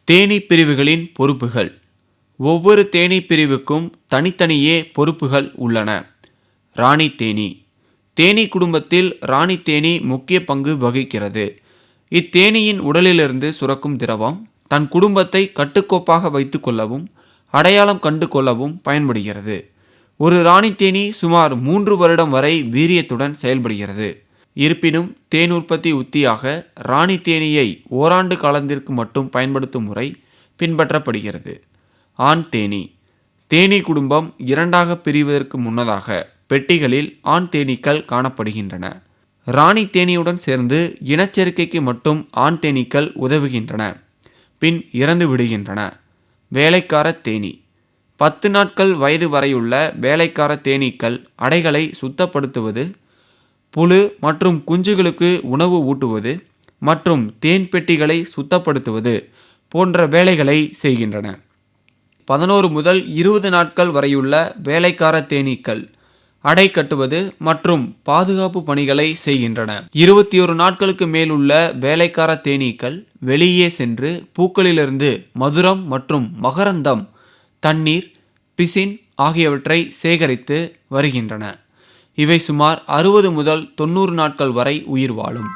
தேனீ பிரிவுகளின் பொறுப்புகள். ஒவ்வொரு தேனீ பிரிவுக்கும் தனித்தனியே பொறுப்புகள் உள்ளன. ராணி தேனீ. தேனீ குடும்பத்தில் ராணி தேனீ முக்கிய பங்கு வகிக்கிறது. இத்தேனீயின் உடலிலிருந்து சுரக்கும் திரவம் தன் குடும்பத்தை கட்டுக்கோப்பாக வைத்துக் கொள்ளவும் அடையாளம் கண்டு கொள்ளவும் பயன்படுகிறது. ஒரு ராணி தேனீ சுமார் 3 வருடம் வரை வீரியத்துடன் செயல்படுகிறது. இருப்பினும் தேன் உற்பத்தி உத்தியாக ராணி தேனீயை ஓராண்டு காலத்திற்கு மட்டும் பயன்படுத்தும் முறை பின்பற்றப்படுகிறது. ஆண் தேனீ. தேனீ குடும்பம் இரண்டாக பிரிவதற்கு முன்னதாக பெட்டிகளில் ஆண் தேனீக்கள் காணப்படுகின்றன. ராணி தேனீயுடன் சேர்ந்து இனச்சேர்க்கைக்கு மட்டும் ஆண் தேனீக்கள் உதவுகின்றன, பின் இறந்து விடுகின்றன. வேலைக்கார தேனீ. 10 நாட்கள் வயது வரையுள்ள வேலைக்கார தேனீக்கள் அடைகளை சுத்தப்படுத்துவது, புழு மற்றும் குஞ்சுகளுக்கு உணவு ஊட்டுவது மற்றும் தேன் பெட்டிகளை சுத்தப்படுத்துவது போன்ற வேலைகளை செய்கின்றன. 11 முதல் 20 நாட்கள் வரையுள்ள வேலைக்கார தேனீக்கள் அடை கட்டுவது மற்றும் பாதுகாப்பு பணிகளை செய்கின்றன. 21 நாட்களுக்கு மேலுள்ள வேலைக்கார தேனீக்கள் வெளியே சென்று பூக்களிலிருந்து மதுரம் மற்றும் மகரந்தம், தண்ணீர், பிசின் ஆகியவற்றை சேகரித்து வருகின்றன. இவை சுமார் 60 முதல் 90 நாட்கள் வரை உயிர் வாழும்.